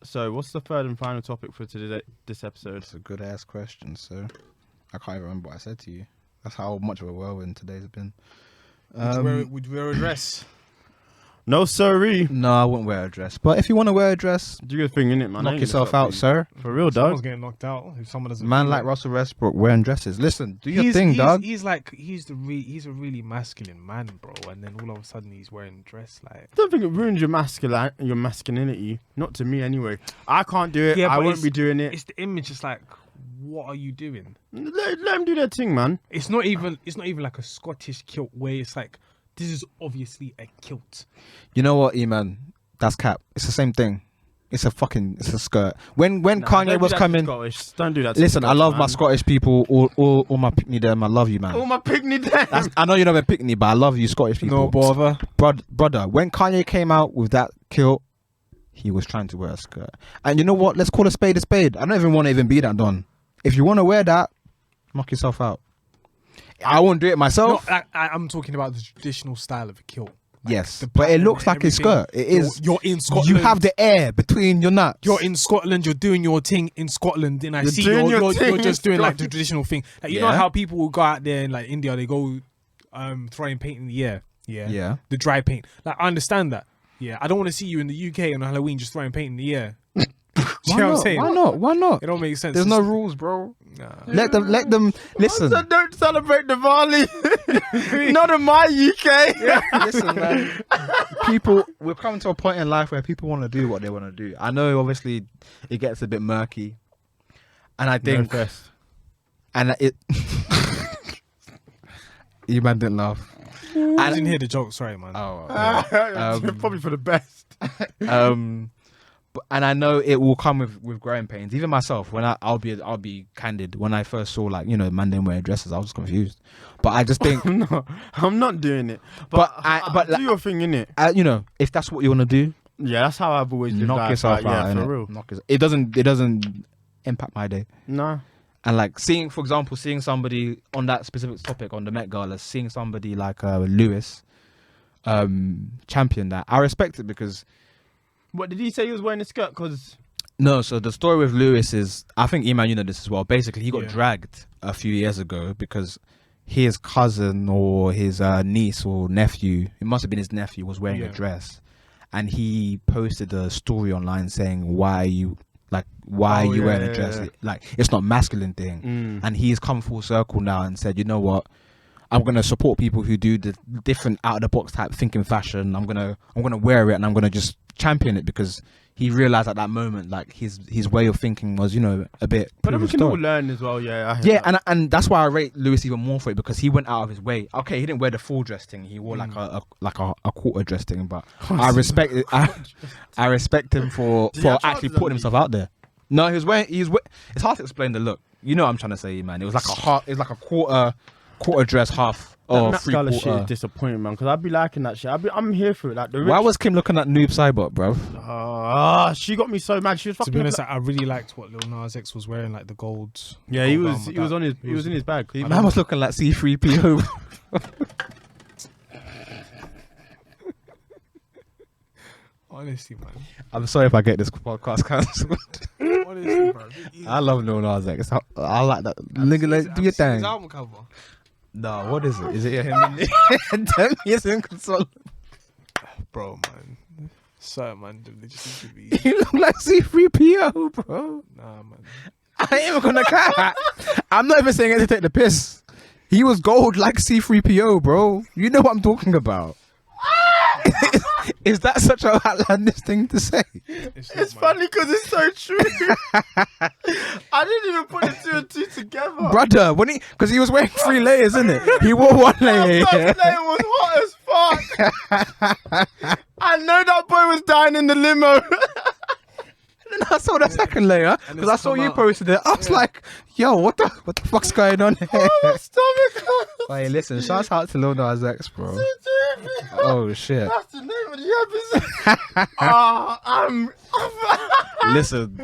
So, what's the third and final topic for this episode? It's a good ass question. So I can't even remember what I said to you. That's how much of a whirlwind today's been. Would you wear a dress? No, sorry. No, I wouldn't wear a dress. But if you want to wear a dress, Do your thing in it, man. I knock ain't yourself gonna out, stop sir. you. For real, Someone's dog. getting knocked out. If someone doesn't. Man feel like it. Russell Westbrook wearing dresses. Listen, do your thing, he's, dog. He's a really masculine man, bro. And then all of a sudden he's wearing a dress like. I don't think it ruins your masculinity. Not to me, anyway. I can't do it. Yeah, I but won't be doing it. It's the image. It's like, what are you doing? Let them do their thing, man. It's not even like a Scottish kilt way. It's like this is obviously a kilt. You know what, E-man? That's cap. It's the same thing. It's a skirt. When Nah, Kanye don't was do that to coming, Scottish. Don't do that. To listen, I Scotch, love my man. Scottish people, all my pickney them. I love you, man. All my picnic them. I know you're not a pickney, but I love you, Scottish people. No bother. Brother, when Kanye came out with that kilt, he was trying to wear a skirt. And you know what? Let's call a spade a spade. I don't even want to even be that done. If you want to wear that, knock yourself out. I won't do it myself. No, I'm talking about the traditional style of a kilt. Like yes, the but it pattern looks and like a everything. skirt. It is. You're in Scotland. You have the air between your nuts. You're in Scotland. You're doing your thing in Scotland, and I You're see doing your you're thing just in doing like the Scotland. traditional thing. Like you know Yeah. how people will go out there in like India, they go throwing paint in the air. Yeah. Yeah. The dry paint. Like I understand that. Yeah. I don't want to see you in the UK on Halloween just throwing paint in the air. Do you know what I'm saying? Why not? Why not? It don't make sense. There's no It's- rules, bro. Nah. Let them listen. So don't celebrate Diwali. Not in my UK. Listen, man. People, we're coming to a point in life where people want to do what they want to do. I know, obviously, it gets a bit murky, and I think, and it, you man didn't laugh. I didn't hear the joke. Sorry, man. Oh, Probably for the best. and I know it will come with growing pains. Even myself, when I'll be candid. When I first saw man them wearing dresses, I was confused. But I just think, No, I'm not doing it. But do your thing, innit? if that's what you want to do, Yeah, that's how I've always lived knock life. yourself Like, out. yeah, for innit? real. It doesn't impact my day. No. And like seeing somebody on that specific topic on the Met Gala, seeing somebody like Lewis champion that, I respect it because. What did he say he was wearing a skirt? Because No, so the story with Lewis is, I think Iman, you know this as well. Basically, he got Yeah. dragged a few years ago because his cousin or his niece or nephew, it must have been his nephew, was wearing a Yeah. dress, and he posted a story online saying, "Why are you wearing a dress? yeah. Like it's not masculine thing." And he's come full circle now and said, "You know what? I'm gonna support people who do the different out of the box type thinking fashion. I'm gonna wear it and I'm gonna just champion it because." He realized at that moment, like his way of thinking was, a bit. But then we can all prehistoric. learn as well. Yeah. I hear that. And that's why I rate Lewis even more for it because he went out of his way. Okay, he didn't wear the full dress thing. He wore like a quarter dress thing. But I respect it. I respect him for Did he have actually trousers putting on himself out there. No, he was wearing. It's hard to explain the look. You know what I'm trying to say, man. It was like a quarter dress, half or That three Met Gala shit is quarter. disappointing, man. Because I'd be liking that shit. I'm here for it. Like the Why was Kim looking at Noob Cybot, bro? she got me so mad. She was To fucking. be honest, I really liked what Lil Nas X was wearing, like the gold. Yeah, he gold was. arm He was with on that. his. He was in his bag. Man was looking like C3PO. Honestly, man. I'm sorry if I get this podcast cancelled. Honestly, bro. I love Lil Nas X. I like that. Nigga, let's do your His thing. album cover. No, what is it? Is it him? Tell me it's him. Bro, man. Certain man, they just need to be. You look like C3PO, bro. Nah, man. I ain't even gonna cat. I'm not even saying it to take the piss. He was gold like C3PO, bro. You know what I'm talking about. Is that such a outlandish thing to say? It's not, man. funny because it's so true. I didn't even put the two and two together. Brother, because he was wearing 3 layers, isn't it? He wore 1 layer. That first layer was hot as fuck. I know that boy was dying in the limo. And then I saw the second layer because I saw you posted it. I was like, "Yo, what the fuck's going on here?" My stomach hurts. Hey, listen, shout out to Lil Nas X, bro. Oh shit! That's the name of the episode. Listen,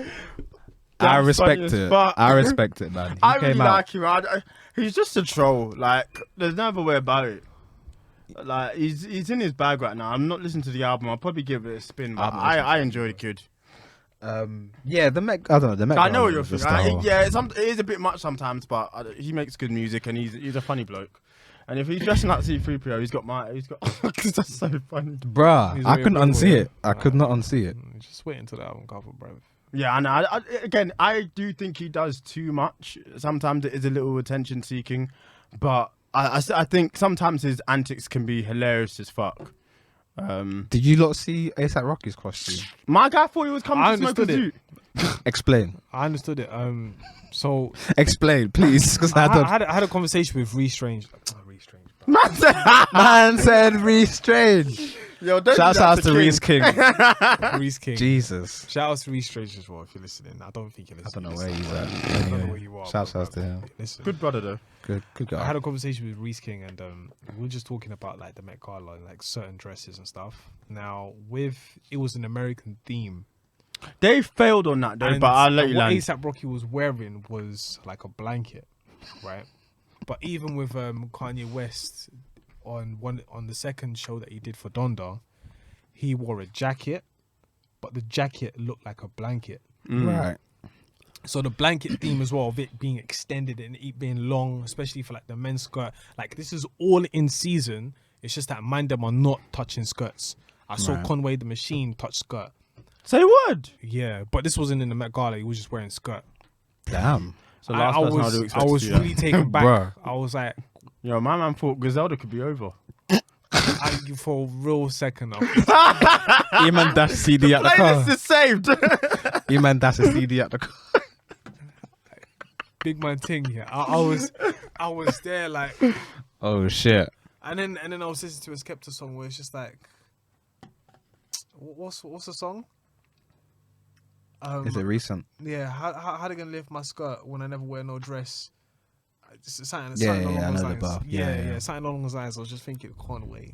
I That's respect funny as it. fuck. I respect it, man. He I really came out. like him. He's just a troll. Like, there's no other way about it. Like, he's in his bag right now. I'm not listening to the album. I'll probably give it a spin. But I'm not listening I enjoy the kid. Yeah, the Met. I don't know. The Met. I know Gala what you're was just thinking. a whole- Yeah, it is a bit much sometimes, but he makes good music and he's a funny bloke. And if he's dressing like C3PO, he's got. That's so funny. Bruh, He's I wearing couldn't purple, unsee yeah. it. I could not unsee it. Just wait until the album cover, bro. Yeah, I know. Again, I do think he does too much. Sometimes it is a little attention seeking, but I think sometimes his antics can be hilarious as fuck. Did you lot see ASAP Rocky's costume? My guy thought he was coming I to smoke a understood it. suit. Explain. I understood it. So Explain, please, because I I don't. had a conversation with Ree Strange. Ree Strange. Man said, Man said Ree Strange. Yo, don't Shouts do that out to Reese King. Reese King. Jesus. Shout out to Reese Strange as well if you're listening. I don't think you're I listening. don't know where he's at. I don't know Anyway, where you are. shouts but, out to him. Listen, Good brother though. Good I guy. had a conversation with Reese King and we were just talking about like the Met Gala and like certain dresses and stuff. Now, it was an American theme. They failed on that though, And but I'll let you what land. ASAP Rocky was wearing was like a blanket, right? But even with Kanye West on the second show that he did for Donda, he wore a jacket, but the jacket looked like a blanket. Right. So the blanket theme as well of it being extended and it being long, especially for like the men's skirt. Like this is all in season. It's just that mind them are not touching skirts. I saw Right. Conway the Machine touch skirt. Say what? Yeah, but this wasn't in the Met Gala. He was just wearing skirt. Damn. So last person I would expect I to was see really that. taken back. Bruh. I was like, Yo, my man thought Griselda could be over. for a real second, I E-man dash CD at the Playlist car. is saved. E-man dash a CD at the car. big man thing here. I was there like, Oh shit. and then I was listening to a Skepta song where it's just like, what's the song? Is it recent? Yeah, how they gonna lift my skirt when I never wear no dress? Something Yeah, along I those know the lines. bar. Yeah, Yeah. something along those lines. I was just thinking, Conway.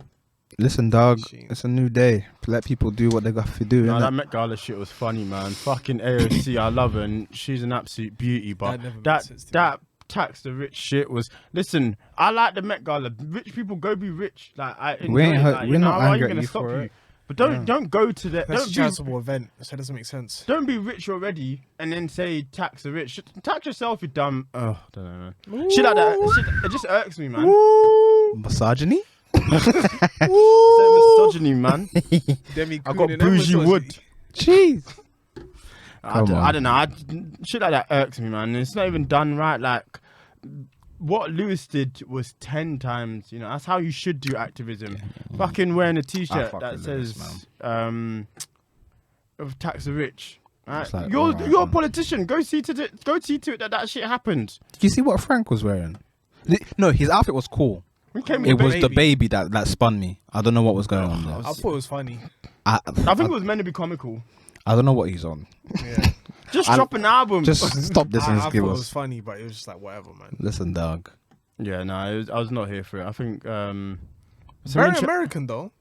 Listen, dog. Machine. It's a new day. Let people do what they got to do. No, innit? that Met Gala shit was funny, man. Fucking AOC, I love her, and she's an absolute beauty. But That never made that sense to that tax the rich shit was. Listen, I like the Met Gala. Rich people go be rich. Like I enjoy We ain't it. hurt- Like, we're you know, not how are angry you at gonna you stop for you? it. But Yeah. don't go to that. That's a charitable event, so it doesn't make sense. Don't be rich already and then say tax the rich. Tax yourself, you dumb. Oh, I don't know, man. Shit like that. Shit, it just irks me, man. Misogyny? Misogyny, man. I got bougie wood. Jeez. I don't know. Shit like that irks me, man. It's not even done right. Like what Lewis did was 10 times. You know, that's how you should do activism. Fucking wearing a T-shirt fuck that with Lewis, says of tax the rich. Right? It's like, You're alright, a man. politician. Go see to it that shit happened. Did you see what Frank was wearing? No, his outfit was cool. We came It with was baby. the baby that spun me. I don't know what was going on there. I thought it was funny. I think it was meant to be comical. I don't know what he's on. Yeah, Just I- drop an album. Just stop this I and thought give it was us. funny, but it was just like whatever, man. Listen, dog. Yeah, no, I was not here for it. I think Very American though,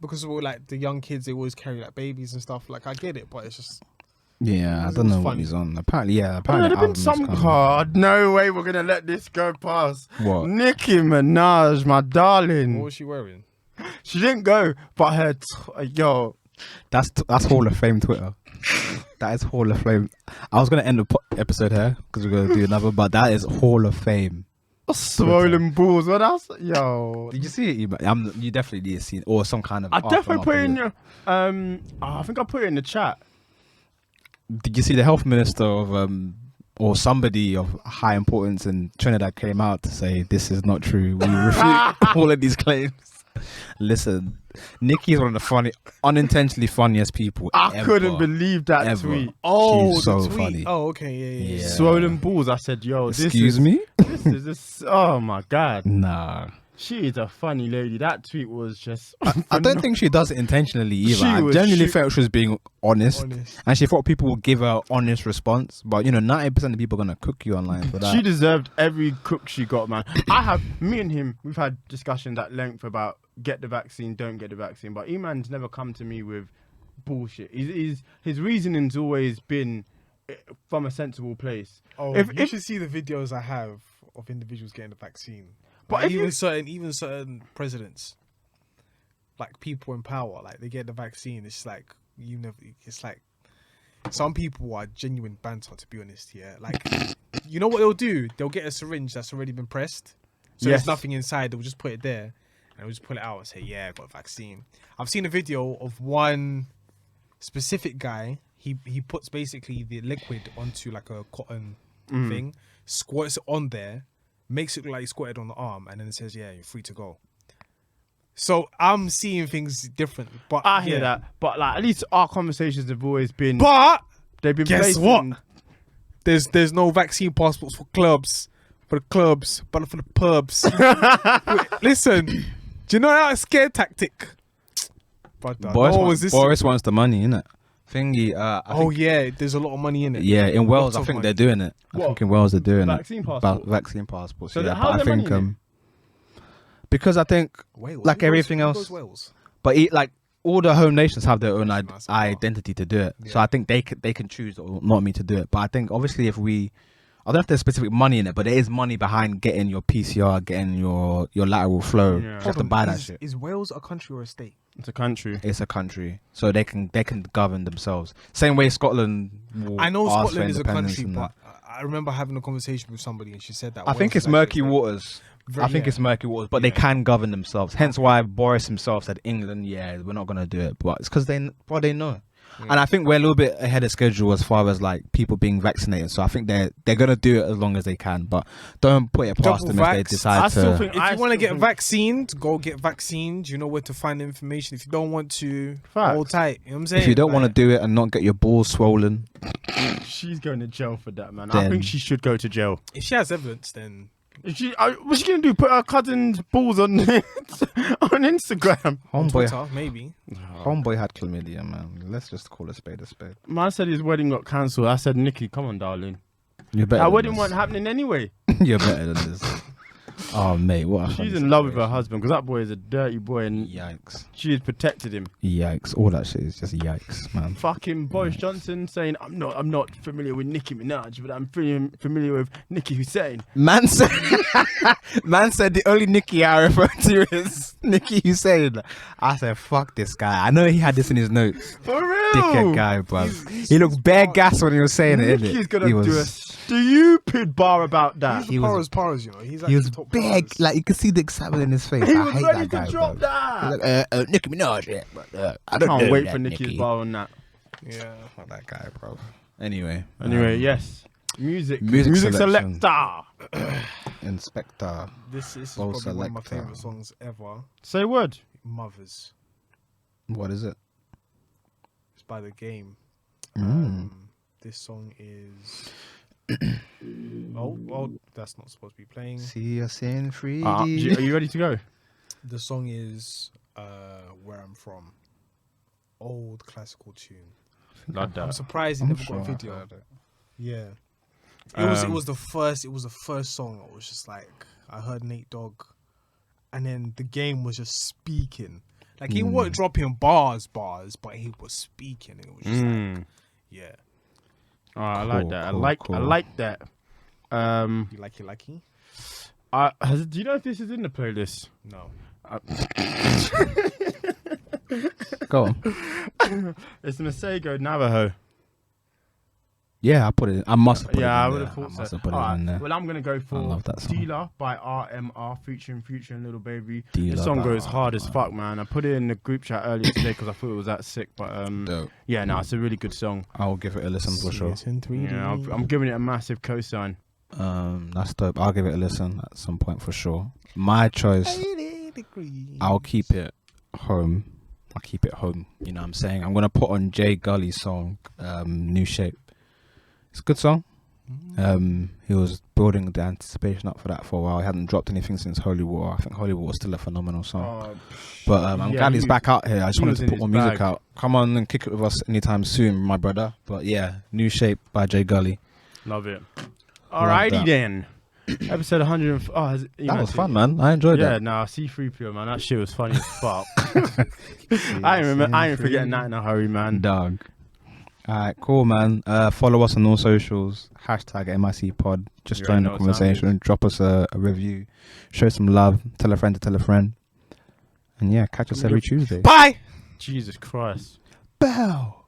because we're like the young kids. They always carry like babies and stuff. Like I get it, but it's just Yeah, I It don't was know what funny. he's on. Apparently, yeah. Oh, Apparently, there'd have been album is some coming. card. No way we're gonna let this go past. What? Nicki Minaj, my what darling. was she wearing? She didn't go, but her yo. That's Hall of Fame Twitter. That is Hall of Fame. I was gonna end the episode here because we're gonna do another, but that is Hall of Fame. Swollen balls. What else? Yo. Did you see it? You definitely did see it, or some kind of. I definitely put it in aftermath your. I think I put it in the chat. Did you see the health minister of or somebody of high importance in Trinidad came out to say this is not true? We refute all of these claims. Listen, Nikki is one of the unintentionally funniest people. I ever, couldn't believe that ever. tweet. Oh, She's the so tweet. funny. Oh, okay, yeah. Yeah. Swollen balls. I said, yo, Excuse this me? is this. Oh my god. Nah. She is a funny lady. That tweet was just. I don't think she does it intentionally either. She I was- genuinely she- felt she was being honest, Honest. and she thought people would give her an honest response. But 90% of people are gonna cook you online for that. She deserved every cook she got, man. Me and him, we've had discussions at length about get the vaccine, don't get the vaccine. But Eman's never come to me with bullshit. His reasoning's always been from a sensible place. Oh, If- you if- should see the videos I have of individuals getting the vaccine. But Like, if even certain presidents, like people in power, like they get the vaccine. It's like it's like some people are genuine banter. To be honest, yeah. Like you know what they'll do? They'll get a syringe that's already been pressed, so Yes. there's nothing inside. They'll just put it there, and they'll just pull it out and say, "Yeah, I got a vaccine." I've seen a video of one specific guy. He puts basically the liquid onto like a cotton thing, squirts it on there, makes it look like he squirted on the arm, and then it says, "Yeah, you're free to go." So I'm seeing things different, but I hear yeah. that, but like at least our conversations have always been. But they've been. guess placed what? in- There's no vaccine passports for the clubs, but for the pubs. Wait, listen, do you know that scare tactic? Brother. Boris, No, wants, Boris wants the money, innit? Thingy. I think, yeah, there's a lot of money in it. yeah. In Wales, Lots I of think money. they're doing it. I What? think in Wales they're doing Vaccine it. passport? Vaccine passports. So yeah, how's but I there think money in because I think Wales. like Who everything goes else. Wales? But like all the home nations have their own That's nice. identity to do it. So Yeah. I think they can choose or not me to do it. But I think obviously I don't know if there's specific money in it, but there is money behind getting your PCR, getting your lateral flow. Yeah. You have to buy that is, shit. Is Wales a country or a state? It's a country. It's a country, so they can govern themselves. Same way Scotland. I know ask for Scotland is a independence country, and but I remember having a conversation with somebody and she said that I think Wales it's is murky actually a state. waters. I think it's murky waters, but they can govern themselves. Hence why Boris himself said England, yeah, we're not gonna do it, but it's because they know. And I think we're a little bit ahead of schedule as far as like people being vaccinated. So I think they're gonna do it as long as they can, but don't put it past them if they decide I still to. think If you want to get vaccinated, go get vaccinated. You know where to find the information. If you don't want to, Facts. hold tight. You know what I'm saying? If you don't want to Like, do it and not get your balls swollen, she's going to jail for that, man. I Then- think she should go to jail. if she has evidence, then What's she gonna do? Put her cousin's balls on on Instagram? homeboy, Twitter, maybe. homeboy had chlamydia, man. Let's just call a spade a spade. Man said his wedding got cancelled. I said, Nikki, come on, darling. You're better. Our than wedding this. wasn't happening anyway. You're better than this. Oh mate, what? A funny She's in love with her situation. husband because that boy is a dirty boy and Yikes! she has protected him. Yikes! All that shit is just yikes, man. Fucking Boris Johnson saying, I'm not familiar with Nicki Minaj, but I'm familiar with Nicki Hussein. Man said, the only Nicky I refer to is Nicky Hussein. I said, fuck this guy. I know he had this in his notes. For real? Dickhead guy, bro. He's He looked bare gas when he was saying it. Nicki's Innit? gonna He do a was, stupid bar about that. He was- Paras, you know. He's he was top big. paras. Like you could see the excitement in his face. He I was hate ready that guy, to drop bro. that. He's like, Nicki Minaj, yeah, but I don't Can't know wait that, for Nicki's Nicki. bar on that. Yeah. Fuck that guy, bro. Anyway, Yes. Music Music selector. Inspector. This is Bowl probably one of my selector. favorite songs ever. Say a word. Mothers. What is it? It's by The Game. This song is. oh, that's not supposed to be playing. See us in 3D. Are you ready to go? The song is Where I'm From. Old classical tune. Love I'm that. surprised it I'm never sure got a I've video. heard it. Yeah. It Um, was the first song. I was just like, I heard Nate Dogg, and then The Game was just speaking. Like he wasn't dropping bars, but he was speaking. And it was just like, yeah. Oh, I like Cool, that. cool, I cool. like that. You like it? Do you know if this is in the playlist? No. Go on. It's Masego Navajo. Yeah, I put it. I must have put it. Yeah, I in would there. have thought I must so. have put it Alright, in there. well, I'm gonna go for love that song. Dealer by RMR featuring Future and Little Baby. Dealer The song by goes hard as RMR. fuck, man. I put it in the group chat earlier today because I thought it was that sick. But Dope. yeah, no, it's a really good song. I'll give it a listen for sure. It's in 3D. Yeah, I'm giving it a massive cosign. That's dope. I'll give it a listen at some point for sure. My choice. I'll keep it home. I'll keep it home. You know what I'm saying? I'm gonna put on Jay Gully's song, New Shape. It's a good song. He was building the anticipation up for that for a while. He hadn't dropped anything since Holy War. I think Holy War was still a phenomenal song. But I'm glad he's back out here. I just he wanted was to in put more his music bag. out. Come on and kick it with us anytime soon, my brother. But yeah, New Shape by Jay Gully. Love it. Alrighty that. then. Episode 100. That was fun, man. I enjoyed Yeah, that. nah, C3PO, man. That shit was funny as fuck. I ain't forgetting that in a hurry, man. Dog. Alright, cool, man. Follow us on all socials. Hashtag MIC Pod. Just You join already the know what time it conversation. Drop us a review. Show some love. Tell a friend to tell a friend. And yeah, catch us every Tuesday. Bye. Jesus Christ. Bell.